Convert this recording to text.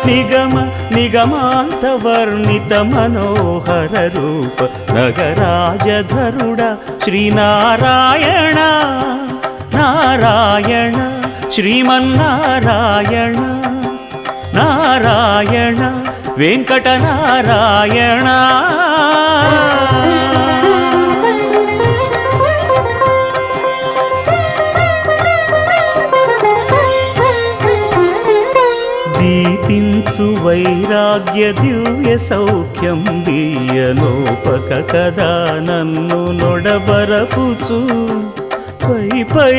నిగమ నిగమాంతవర్ణిత మనోహర రూప నగరాజధరుడ శ్రీనారాయణ నారాయణ శ్రీమన్నారాయణ నారాయణ వెంకటనారాయణ. దీపించు వైరాగ్య దివ్య సౌఖ్యం దీయలోపక కదా నన్ను నొడబరపుచు పై పై